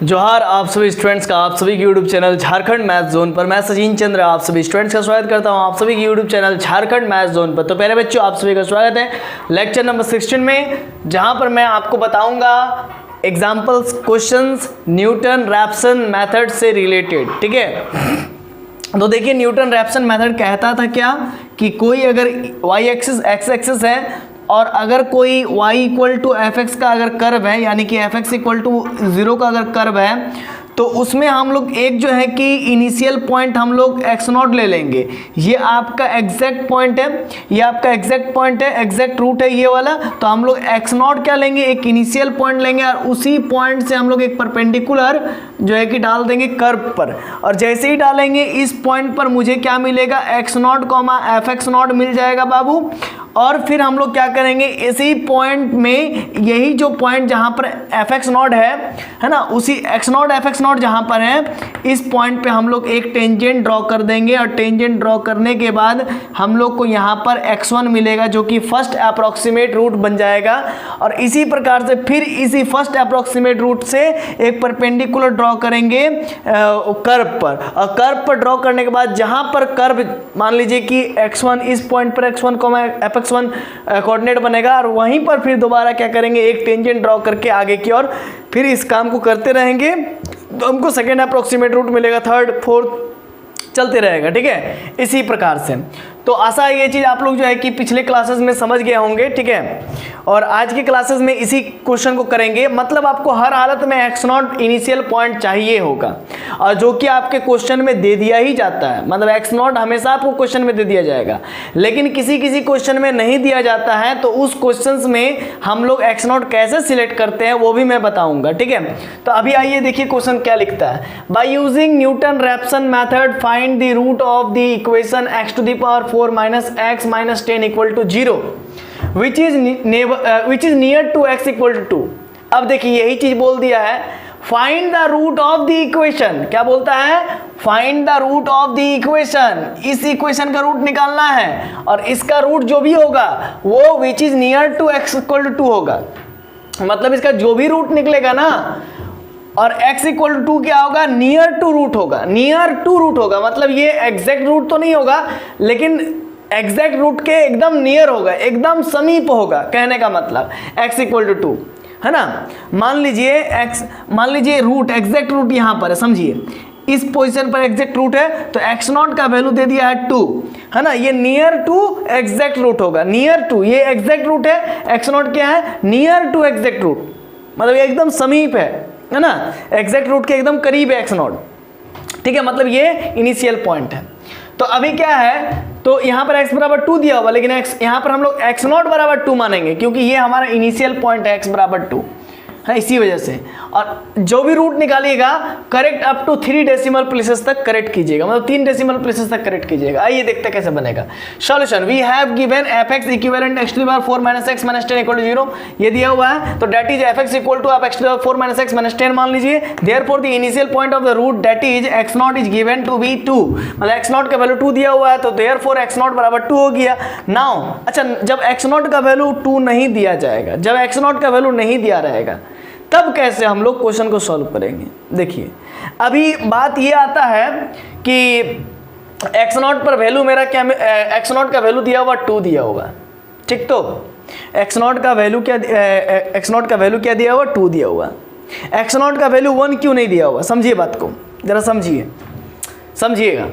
जोहार आप सभी स्टूडेंट्स का आप सभी के YouTube channel Jharkhand math zone पर मैं सचिन चंद्र आप सभी स्टूडेंट्स का स्वागत करता हूं आप सभी के YouTube channel Jharkhand math zone पर। तो पहले बच्चों आप सभी का स्वागत है लेक्चर नंबर 16 में, जहां पर मैं आपको बताऊंगा examples questions Newton Raphson method से रिलेटेड। ठीक है, तो देखिए न्यूटन रैप्सन मेथड कहता था क्या कि कोई अगर y एक्सिस x एक्सिस है और अगर कोई y equal to f x का अगर कर्व है, यानी कि एफ एक्स इक्वल टू 0 का अगर कर्व है, तो उसमें हम लोग एक जो है कि इनिशियल पॉइंट हम लोग x0 ले लेंगे। ये आपका एग्जैक्ट पॉइंट है, ये आपका एग्जैक्ट पॉइंट है, एग्जैक्ट रूट है ये वाला। तो हम लोग x0 क्या लेंगे, एक इनिशियल पॉइंट लेंगे और उसी पॉइंट से हम लोग एक परपेंडिकुलर जो है कि डाल देंगे कर्व पर। और जैसे ही डालेंगे इस पॉइंट पर मुझे क्या मिलेगा, x0 एफ एक्स नॉट मिल जाएगा बाबू। और फिर हम लोग क्या करेंगे, इसी पॉइंट में यही जो पॉइंट जहां पर एफ एक्स नॉट है ना, उसी x0 एफ एक्स नॉट जहां पर है, इस पॉइंट पे हम लोग एक टेंजेंट ड्रॉ कर देंगे। और टेंजेंट ड्रॉ करने के बाद हम लोग को यहां पर x1 मिलेगा जो कि फर्स्ट अप्रोक्सीमेट रूट बन जाएगा। और इसी प्रकार से फिर इसी फर्स्ट अप्रोक्सीमेट रूट से एक परपेंडिकुलर ड्रॉ करेंगे कर्व पर। और कर्व पर ड्रॉ करने के बाद जहां पर कर्व मान लीजिए कि x1, इस पॉइंट पर x1 एफ एक्स 1 कोऑर्डिनेट बनेगा, और वहीं पर फिर दोबारा क्या करेंगे, एक टेंजेंट ड्रॉ करके आगे की ओर फिर इस काम को करते रहेंगे। तो हमको सेकेंड अप्रोक्सीमेट रूट मिलेगा, थर्ड फोर्थ चलते रहेगा। ठीक है, इसी प्रकार से। तो आशा है ये चीज़ आप लोग जो है कि पिछले क्लासेस में समझ गए होंगे। ठीक है, और आज के क्लासेस में इसी क्वेश्चन को करेंगे। मतलब आपको हर हालत में x0 इनिशियल पॉइंट चाहिए होगा, और जो कि आपके क्वेश्चन में दे दिया ही जाता है। मतलब x0 हमेशा आपको क्वेश्चन में दे दिया जाएगा, लेकिन किसी किसी क्वेश्चन में नहीं दिया जाता है। तो उस क्वेश्चन में हम लोग x0 कैसे सिलेक्ट करते हैं वो भी मैं बताऊंगा। ठीक है, तो अभी आइए देखिए क्वेश्चन क्या लिखता है। By using Newton Raphson method find the root of the equation x to the power 4 minus x minus 10 equal to 0 which is near to x equal to 2। अब देखिए यही चीज बोल दिया है, find the root of the equation. क्या बोलता है, find the root of the equation. इस इक्वेशन का रूट निकालना है, और इसका रूट जो भी होगा वो which is near to x equal to 2 होगा। मतलब इसका जो भी रूट निकलेगा ना, और x इक्वल टू 2 क्या होगा, नियर टू रूट होगा। नियर टू रूट होगा मतलब ये एग्जैक्ट रूट तो नहीं होगा, लेकिन एग्जैक्ट रूट के एकदम नियर होगा, एकदम समीप होगा। कहने का मतलब x इक्वल टू 2 है ना। मान लीजिए रूट, एग्जैक्ट रूट यहाँ पर है, समझिए इस पोजीशन पर एग्जैक्ट रूट है, तो x0 का वैल्यू दे दिया है 2 है ना। ये नियर टू एग्जैक्ट रूट होगा, नियर टू, ये एग्जैक्ट रूट है, x0 क्या है, नियर टू एग्जैक्ट रूट, मतलब ये एकदम समीप है ना, एग्जैक्ट रूट के एकदम करीब है x0। ठीक है, मतलब ये इनिशियल पॉइंट है। तो अभी क्या है, तो यहाँ पर x बराबर 2 दिया हुआ, लेकिन यहाँ पर हम लोग x0 बराबर 2 मानेंगे, क्योंकि ये हमारा इनिशियल पॉइंट है x बराबर 2 है, इसी वजह से। और जो भी रूट निकालिएगा correct up to 3 decimal places तक करेक्ट कीजिएगा, मतलब 3 डेसिमल प्लेसेस तक करेक्ट कीजिएगा। आइए देखते हैं कैसे बनेगा। Solution, we have given f x equivalent x to the power 4 minus x minus 10 equal to 0। ये दिया हुआ है, तो that is f x equal to आप x to the power 4 minus x minus 10 मान लीजिए। Therefore the initial point of the root that is x0 is given to be 2, मतलब x0 का वैल्यू 2 दिया हुआ है, तो देयरफॉर x0 बराबर 2 हो गया। नाउ अच्छा, जब x0 का वैल्यू 2 नहीं दिया जाएगा, जब x0 का वैल्यू नहीं दिया रहेगा, तब कैसे हम लोग क्वेश्चन को सॉल्व करेंगे। देखिए अभी बात ये आता है कि x0 पर वैल्यू मेरा क्या, x0 का वैल्यू दिया हुआ 2 दिया हुआ, ठीक। तो x0 का वैल्यू क्या दिया हुआ, 2 दिया हुआ। x0 का वैल्यू 1 क्यों नहीं दिया हुआ, समझिए बात को जरा, समझिएगा।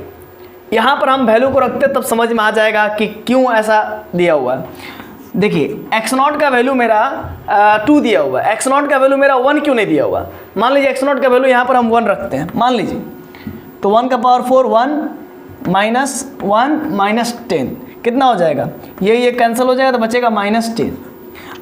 यहाँ पर हम वैल्यू को रखते तब समझ में आ जाएगा कि क्यों ऐसा दिया हुआ है। देखिए x0 का वैल्यू मेरा 2 दिया हुआ है, x0 का वैल्यू मेरा 1 क्यों नहीं दिया हुआ। मान लीजिए x0 का वैल्यू यहाँ पर हम 1 रखते हैं, मान लीजिए, तो 1 का पावर 4, 1 माइनस 10 कितना हो जाएगा, ये कैंसिल हो जाएगा, तो बचेगा -10।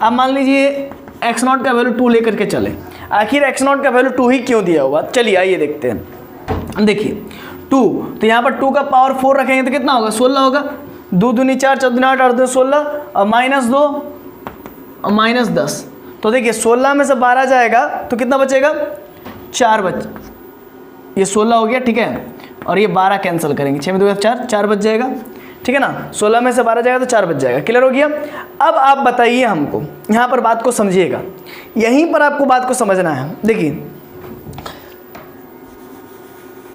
अब मान लीजिए x0 का वैल्यू 2 लेकर के चले, आखिर x0 का वैल्यू 2 ही क्यों दिया हुआ। चलिए आइए देखते हैं। देखिए 2, तो यहाँ पर 2 का पावर 4 रखेंगे तो कितना होगा, 16 होगा। 2 दूनी 4, 4 दूनी 8, 8 दूनी 16, और -2 और -10। तो देखिए 16 में से 12 जाएगा तो कितना बचेगा, 4 बच, ये 16 हो गया, ठीक है। और ये 12 कैंसिल करेंगे, 6 में 2 4, 4 बच जाएगा। ठीक है ना, 16 में से 12 जाएगा तो 4 बच जाएगा। क्लियर हो गया। अब आप बताइए हमको, यहाँ पर बात को समझिएगा, यहीं पर आपको बात को समझना है। देखिए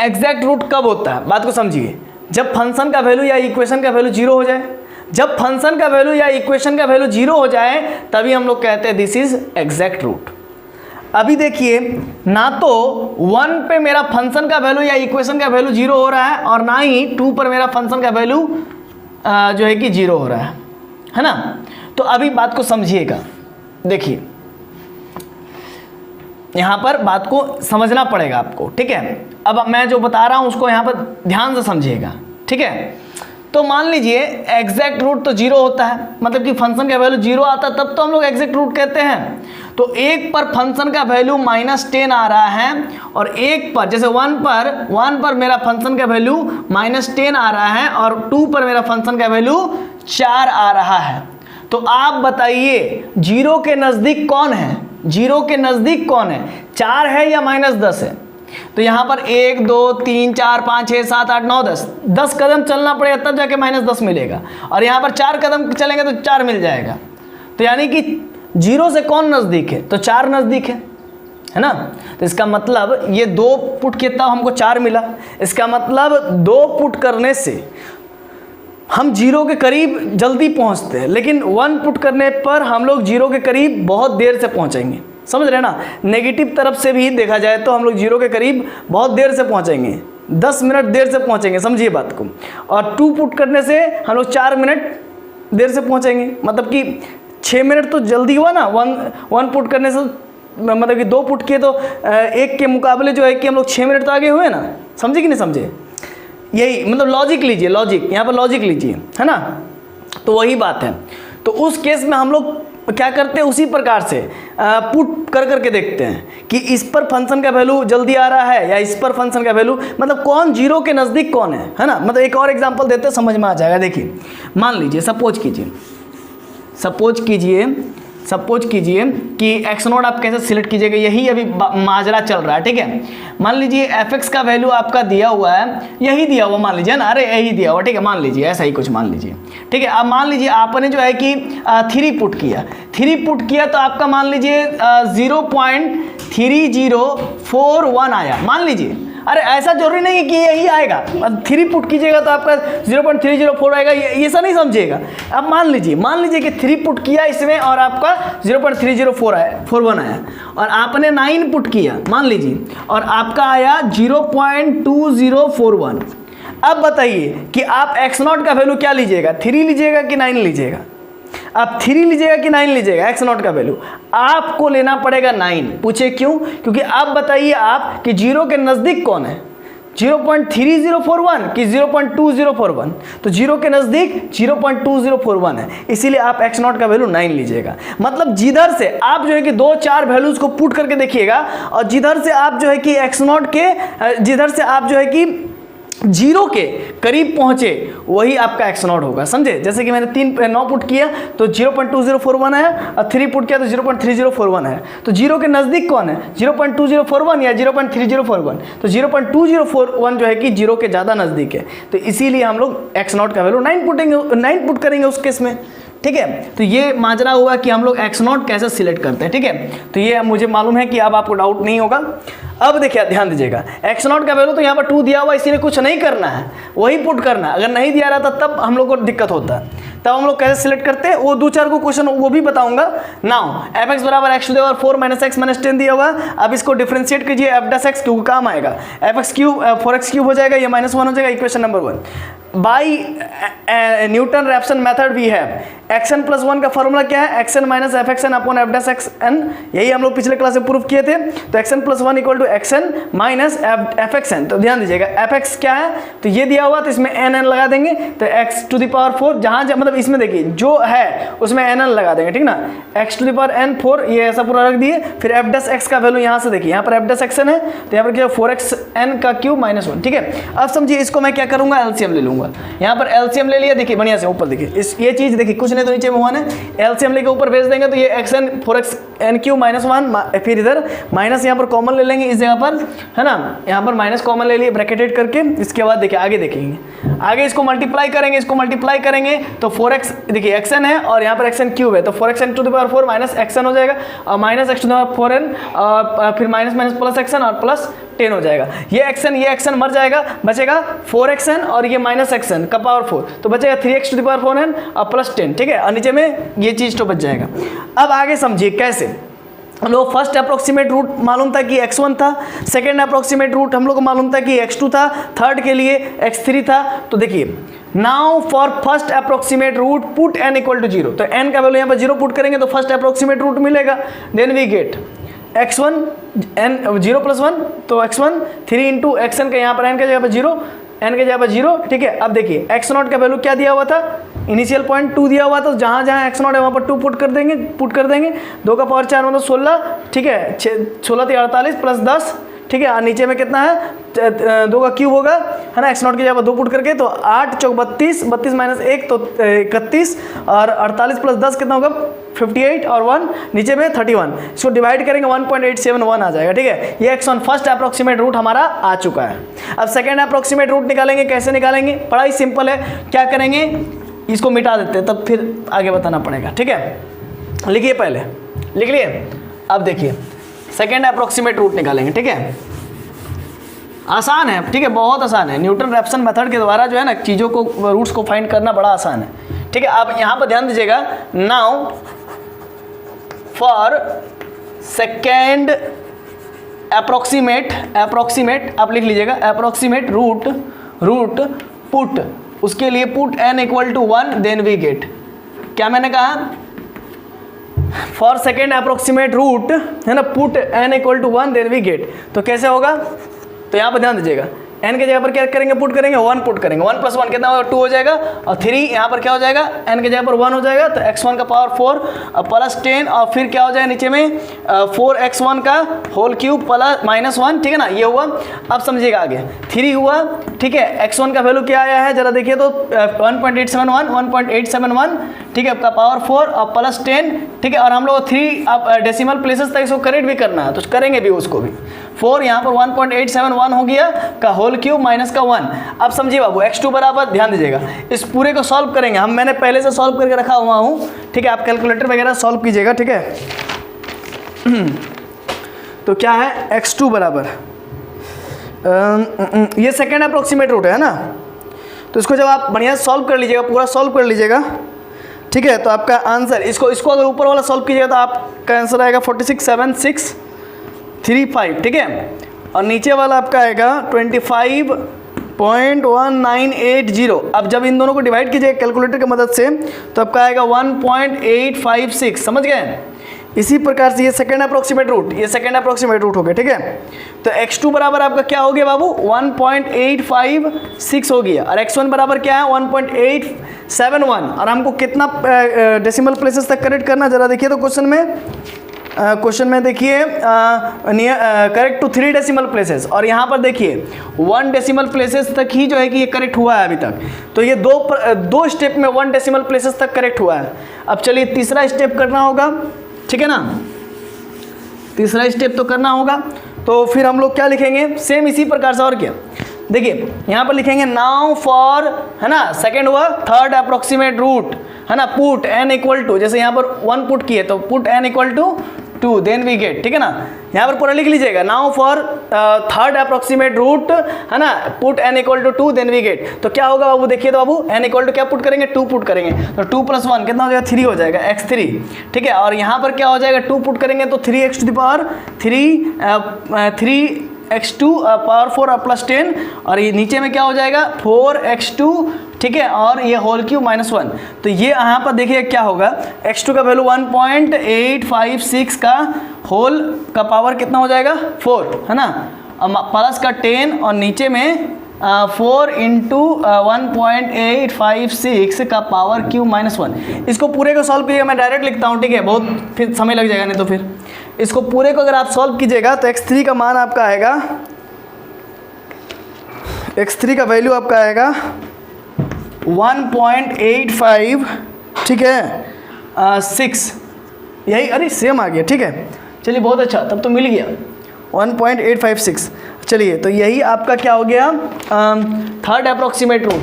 एग्जैक्ट रूट कब होता है, बात को समझिए, जब फंक्शन का वैल्यू या इक्वेशन का वैल्यू 0 हो जाए। जब फंक्शन का वैल्यू या इक्वेशन का वैल्यू 0 हो जाए तभी हम लोग कहते हैं दिस इज एग्जैक्ट रूट। अभी देखिए ना तो 1 पे मेरा फंक्शन का वैल्यू या इक्वेशन का वैल्यू 0 हो रहा है और ना ही 2 पर मेरा फंक्शन का वैल्यू जो है कि 0 हो रहा है ना। तो अभी बात को समझिएगा, देखिए यहाँ पर बात को समझना पड़ेगा आपको, ठीक है। अब मैं जो बता रहा हूँ उसको यहाँ पर ध्यान से समझिएगा, ठीक है। तो मान लीजिए एग्जैक्ट रूट तो 0 होता है, मतलब कि फंक्शन का वैल्यू 0 आता है तब तो हम लोग एग्जैक्ट रूट कहते हैं। तो 1 पर फंक्शन का वैल्यू -10 आ रहा है और 1 पर, जैसे 1 पर मेरा फंक्शन का वैल्यू -10 आ रहा है और 2 पर मेरा फंक्शन का वैल्यू 4 आ रहा है। तो आप बताइए 0 के नज़दीक कौन है, 0 के नज़दीक कौन है, 4 है या -10 है। तो यहाँ पर 1 2 3 4 5 6 7 8 9 10 कदम चलना पड़ेगा तब जाके -10 मिलेगा, और यहाँ पर 4 कदम चलेंगे तो 4 मिल जाएगा। तो यानी कि 0 से कौन नज़दीक है, तो 4 नज़दीक है ना। तो इसका मतलब ये 2 पुट किया तब हमको 4 मिला। इसका मतलब 2 पुट करने से हम 0 के करीब जल्दी पहुँचते हैं, लेकिन 1 पुट करने पर हम लोग 0 के करीब बहुत देर से पहुँचेंगे। समझ रहे ना, नेगेटिव तरफ से भी देखा जाए तो हम लोग 0 के करीब बहुत देर से पहुँचेंगे, 10 मिनट देर से पहुँचेंगे, समझिए बात को। और 2 पुट करने से हम लोग 4 मिनट देर से पहुँचेंगे, मतलब कि 6 मिनट तो जल्दी हुआ ना। 1 पुट करने से मतलब कि 2 पुट किए तो 1 के मुकाबले जो है कि हम लोग 6 मिनट तो आगे हुए ना। समझे कि नहीं समझे, यही मतलब लॉजिक लीजिए, लॉजिक यहाँ पर लॉजिक लीजिए, है ना। तो वही बात है। तो उस केस में हम लोग क्या करते हैं, उसी प्रकार से पुट कर करके देखते हैं कि इस पर फंक्शन का वैल्यू जल्दी आ रहा है या इस पर फंक्शन का वैल्यू, मतलब कौन 0 के नज़दीक कौन है ना। मतलब एक और एग्जांपल देते हैं, समझ में आ जाएगा। देखिए मान लीजिए सपोज कीजिए कि x0 आप कैसे सिलेक्ट कीजिएगा, यही अभी माजरा चल रहा है, ठीक है। मान लीजिए fx का वैल्यू आपका दिया हुआ है, यही दिया हुआ मान लीजिए ना, अरे यही दिया हुआ, ठीक है। मान लीजिए ऐसा ही कुछ मान लीजिए, ठीक है। अब मान लीजिए आपने जो है कि 3 पुट किया तो आपका मान लीजिए 0.3041 आया, मान लीजिए। अरे ऐसा जरूरी नहीं है कि यही आएगा, 3 पुट कीजिएगा तो आपका 0.304 आएगा, ये ऐसा नहीं समझिएगा। अब मान लीजिए कि 3 पुट किया इसमें और आपका 0.30441 आया, और आपने 9 पुट किया मान लीजिए और आपका आया 0.2041। अब बताइए कि आप x0 का वैल्यू क्या लीजिएगा, 3 लीजिएगा कि 9 लीजिएगा। आप 3 लीजिएगा कि 9 लीजिएगा, x0 का वैल्यू आपको लेना पड़ेगा 9। पूछे क्यों, क्योंकि आप बताइए आप कि 0 के नज़दीक कौन है, 0.3041 कि 0.2041। तो 0 के नज़दीक 0.2041 है, इसीलिए आप x0 का वैल्यू 9 लीजिएगा। मतलब जिधर से आप जो है कि 2-4 वैल्यूज़ को पुट करके देखिएगा और जिधर से आप जो है कि x0 के जिधर से आप जो है कि 0 के करीब पहुंचे वही आपका x0 होगा, समझे। जैसे कि मैंने 9 पुट किया तो 0.2041 है और 3 पुट किया तो 0.3041 है। तो 0 के नज़दीक कौन है, 0.2041 या 0.3041। तो 0.2041 जो है कि 0 के ज़्यादा नज़दीक है, तो इसीलिए हम लोग x0 का वैल्यू 9 पुट करेंगे उस केस में, ठीक है। तो ये माजरा हुआ कि हम लोग x0 कैसे सिलेक्ट करते हैं, ठीक है। तो ये मुझे मालूम है कि अब आपको डाउट नहीं होगा। अब देखिए ध्यान दीजिएगा, x0 का वैल्यू तो यहाँ पर 2 दिया हुआ, इसीलिए कुछ नहीं करना है, वही पुट करना है। अगर नहीं दिया रहता तब हम लोग को दिक्कत होता है। तब हम लोग कैसे सिलेक्ट करते हैं वो 2-4 को क्वेश्चन वो भी बताऊंगा। नाउ fx बराबर x to the power 4 - x - 10 दिया हुआ। अब इसको डिफरेंशिएट कीजिए, f' क्यों काम आएगा, fx क्यूब 4x क्यूब हो जाएगा, ये -1 हो जाएगा। Equation number 1 by Newton Raphson method we have xn + 1 का फॉर्मूला क्या है, xn - fxn अपॉन f'(xn), यही हम लोग पिछले क्लास में प्रूफ किए थे। तो xn + 1 = xn - fxn। तो ध्यान दीजिएगा fx क्या है, तो ये दिया हुआ तो इसमें n लगा देंगे, तो x टू द पावर 4 जहाँ मतलब इसमें देखिए जो है उसमें n लगा देंगे, ठीक ना। x to the power n 4 ये ऐसा पूरा रख दिए। फिर f' का वैल्यू यहाँ से देखिए, यहाँ पर f'(xn) है तो यहाँ पर क्या 4xn का क्यूब -1, ठीक है। अब समझिए इसको मैं क्या करूँगा, एलसीएम ले लूँगा। यहाँ पर एलसीएम ले लिया, देखिए बढ़िया से ऊपर देखिए ये चीज़ देखिए, कुछ नहीं तो नीचे में 1 है, एलसीएम लेके ऊपर भेज देंगे तो ये xn 4x N Q minus 1, फिर इधर माइनस यहाँ पर कॉमन ले लेंगे इस जगह पर, है ना, यहाँ पर माइनस कॉमन ले लिए ब्रैकेटेड करके। इसके बाद देखिए आगे देखेंगे, आगे इसको मल्टीप्लाई करेंगे, इसको मल्टीप्लाई करेंगे तो 4x, देखिए xn है और यहाँ पर xn क्यूब है, तो 4xn to the power 4 minus xn हो जाएगा, और minus x to the power 4n, और फिर माइनस माइनस प्लस xn और प्लस 10 हो जाएगा। ये xn मर जाएगा, बचेगा 4xn और ये माइनस xn का पावर 4, तो बचेगा 3x to the power 4n और प्लस 10, ठीक है, और नीचे में ये चीज़ तो बच जाएगा। अब आगे समझिए कैसे। हम लोग फर्स्ट अप्रोक्सीमेट रूट मालूम था कि x1 था, सेकेंड अप्रोक्सीमेट रूट हम लोग को मालूम था कि x2 था, थर्ड के लिए x3 था। तो देखिए now for first approximate root put n equal to 0, तो n का वैल्यू यहाँ पर 0 पुट करेंगे तो फर्स्ट अप्रोक्सीमेट रूट मिलेगा। Then we get x1 n 0 plus 1, तो x1 3 इंटू xn का यहाँ पर n के जगह पर 0, n के जगह पर 0, ठीक है। अब देखिए x0 का वैल्यू क्या दिया हुआ था, इनिशियल पॉइंट 2 दिया हुआ था, तो जहाँ जहाँ x0 है वहाँ पर 2 पुट कर देंगे 2 का पावर 4 मतलब 16, ठीक है, 16 × 48 प्लस 10, ठीक है, और नीचे में कितना है 2 का क्यूब होगा, है ना, x0 की जगह पर 2 पुट करके, तो 8 चौक 32, 32 माइनस 1 तो 31, और 48 प्लस 10 कितना होगा 58, और 1 नीचे में 31, इसको डिवाइड करेंगे 1.871 आ जाएगा, ठीक है। ये x1 फर्स्ट अप्रोक्सीमेट रूट हमारा आ चुका है। अब सेकेंड अप्रोक्सीमेट रूट निकालेंगे, कैसे निकालेंगे, बड़ा ही सिंपल है, क्या करेंगे, इसको मिटा देते हैं तब फिर आगे बताना पड़ेगा, ठीक है। लिखिए, पहले लिख लिए। अब देखिए सेकेंड अप्रोक्सीमेट रूट निकालेंगे, ठीक है, आसान है, ठीक है, बहुत आसान है। न्यूटन रैप्सन मेथड के द्वारा जो है ना चीज़ों को, रूट्स को फाइंड करना बड़ा आसान है, ठीक है। आप यहाँ पर ध्यान दीजिएगा, नाउ फॉर सेकेंड अप्रोक्सीमेट आप लिख लीजिएगा, अप्रोक्सीमेट रूट पुट, उसके लिए put n equal to 1, then we get, क्या मैंने कहा, फॉर सेकेंड अप्रोक्सीमेट रूट, है ना, put n equal to 1, then we get. तो कैसे होगा, तो यहाँ पर ध्यान दीजिएगा, n के जगह पर क्या करेंगे, पुट करेंगे 1 पुट करेंगे, 1 प्लस 1 कितना होगा 2 हो जाएगा, और 3 यहाँ पर क्या हो जाएगा, n के जगह पर 1 हो जाएगा, तो x1 का पावर 4 और प्लस 10, और फिर क्या हो जाएगा नीचे में 4x1 का होल क्यूब प्लस माइनस 1, ठीक है ना, ये हुआ। अब समझिएगा आगे 3 हुआ, ठीक है, x1 का वैल्यू क्या आया है जरा देखिए, तो 1.871, ठीक है, आपका पावर 4 और प्लस 10, ठीक है, और हम लोग 3 अब डेसिमल प्लेसेस तक इसको करेक्ट भी करना है, तो करेंगे भी उसको भी। 4 यहाँ पर 1.871 हो गया का होल क्यूब माइनस का 1। अब समझिए बाबू x2 बराबर, ध्यान दीजिएगा, इस पूरे को सॉल्व करेंगे हम, मैंने पहले से सॉल्व करके रखा हुआ हूँ, ठीक है, आप कैलकुलेटर वगैरह सॉल्व कीजिएगा, ठीक है। तो क्या है x2 बराबर, ये सेकेंड अप्रोक्सीमेट रूट है ना, तो इसको जब आप बढ़िया सॉल्व कर लीजिएगा, पूरा सॉल्व कर लीजिएगा, ठीक है, तो आपका आंसर, इसको अगर ऊपर वाला सॉल्व कीजिएगा तो आपका आंसर आएगा 467635, ठीक है, और नीचे वाला आपका आएगा 25.1980। अब जब इन दोनों को डिवाइड कीजिएगा कैलकुलेटर की मदद से तो आपका आएगा 1.856, समझ गए। इसी प्रकार से ये सेकेंड अप्रोक्सीमेट रूट, ये सेकेंड अप्रोक्सीमेट रूट हो गया, ठीक है। तो x2 बराबर आपका क्या हो गया बाबू, 1.856 हो गया, और x1 बराबर क्या है 1.871, और हमको कितना डेसिमल प्लेसेस तक करेक्ट करना, जरा देखिए तो क्वेश्चन में देखिए करेक्ट टू 3 डेसिमल प्लेसेस, और यहाँ पर देखिए 1 डेसिमल प्लेसेस तक ही जो है कि ये करेक्ट हुआ है अभी तक, तो ये दो स्टेप में 1 डेसिमल प्लेसेस तक करेक्ट हुआ है। अब चलिए तीसरा स्टेप करना होगा, ठीक है ना, तीसरा स्टेप तो करना होगा, तो फिर हम लोग क्या लिखेंगे, सेम इसी प्रकार से, और क्या देखिए यहाँ पर लिखेंगे, नाउ फॉर, है ना, सेकेंड हुआ थर्ड अप्रोक्सीमेट रूट, है ना, पुट n इक्वल टू, जैसे यहाँ पर 1 पुट किए तो put n equal to 2, then we get, ठीक है ना, यहाँ पर पूरा लिख लीजिएगा, now for third approximate root, है ना, put n equal to 2, then we get. तो क्या होगा बाबू, देखिए तो बाबू n इक्वल टू क्या पुट करेंगे, 2 पुट करेंगे, तो 2 प्लस 1 कितना हो जाएगा, 3 हो जाएगा, x3, ठीक है, और यहाँ पर क्या हो जाएगा, 2 पुट करेंगे तो 3x to the power 3x2 power 4 और प्लस 10, और ये नीचे में क्या हो जाएगा 4x2, ठीक है, और ये होल क्यूब माइनस 1। तो ये यहाँ पर देखिए क्या होगा, x2 का वैल्यू 1.856 का होल का पावर कितना हो जाएगा 4, है ना, प्लस का 10, और नीचे में 4 इंटू 1.856 का पावर क्यूब माइनस 1। इसको पूरे को सॉल्व कीजिएगा, मैं डायरेक्ट लिखता हूँ, ठीक है, बहुत फिर समय लग जाएगा, नहीं तो फिर इसको पूरे को अगर आप सॉल्व कीजिएगा तो x3 का मान आपका आएगा, x3 का वैल्यू आपका आएगा 1.85, ठीक है, 6, यही, अरे सेम आ गया, ठीक है, चलिए बहुत अच्छा, तब तो मिल गया 1.856। चलिए तो यही आपका क्या हो गया, थर्ड अप्रोक्सीमेट रूट।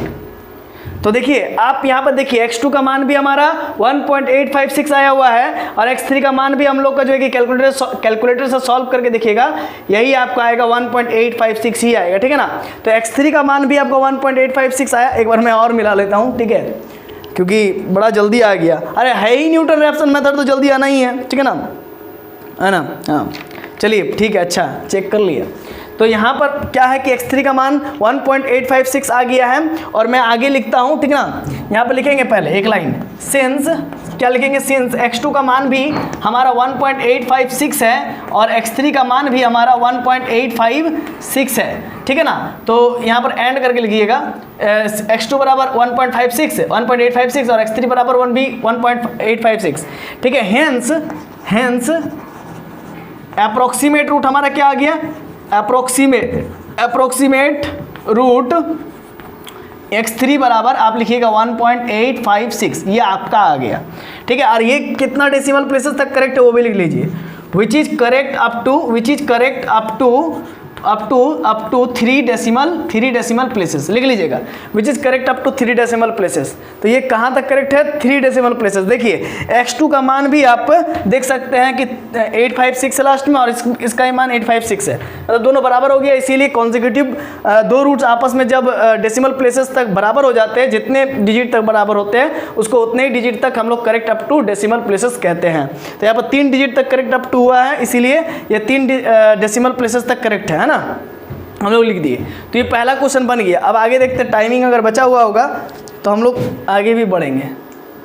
तो देखिए आप यहाँ पर देखिए x2 का मान भी हमारा 1.856 आया हुआ है और x3 का मान भी हम लोग का जो है कि कैलकुलेटर से सॉल्व करके देखिएगा, यही आपका आएगा 1.856 ही आएगा, ठीक है ना। तो x3 का मान भी आपका 1.856 आया। एक बार मैं और मिला लेता हूँ, ठीक है, क्योंकि बड़ा जल्दी आ गया। अरे है ही न्यूटन रैप्सन मेथड, तो जल्दी आना ही है, ठीक है ना। हाँ चलिए ठीक है, अच्छा चेक कर लिया। तो यहाँ पर क्या है कि x3 का मान 1.856 आ गया है और मैं आगे लिखता हूँ, ठीक है ना। यहाँ पर लिखेंगे पहले एक लाइन, सिंस क्या लिखेंगे, सिंस x2 का मान भी हमारा 1.856 है और x3 का मान भी हमारा 1.856 है, ठीक है ना। तो यहाँ पर एंड करके लिखिएगा, x2 बराबर 1.856 और x3 बराबर 1.856, ठीक है। हेंस अप्रोक्सीमेट रूट हमारा क्या आ गया, अप्रोक्सीमेट रूट x3 बराबर आप लिखिएगा 1.856, ये आपका आ गया, ठीक है। और ये कितना डेसिमल प्लेसेस तक करेक्ट है वो भी लिख लीजिए, which is correct up to 3 decimal places, लिख लीजिएगा, which is correct up to 3 decimal places. तो ये कहाँ तक करेक्ट है, 3 डेसिमल प्लेसेस। देखिए x2 का मान भी आप देख सकते हैं कि 856 लास्ट में और इसका ही मान 856 है, मतलब दोनों बराबर हो गया। इसीलिए कॉन्जिक्यूटिव दो रूट्स आपस में जब डेसिमल प्लेसेस तक बराबर हो जाते हैं, जितने डिजिट तक बराबर होते हैं उसको उतने ही डिजिट तक हम लोग correct up to decimal places कहते हैं। तो यहाँ पर 3 डिजिट तक करेक्ट अप टू हुआ है, इसीलिए ये 3 डेसिमल प्लेसेस तक करेक्ट है ना, हम लोग लिख दिए। तो ये पहला क्वेश्चन बन गया। अब आगे देखते हैं, टाइमिंग अगर बचा हुआ होगा तो हम लोग आगे भी बढ़ेंगे।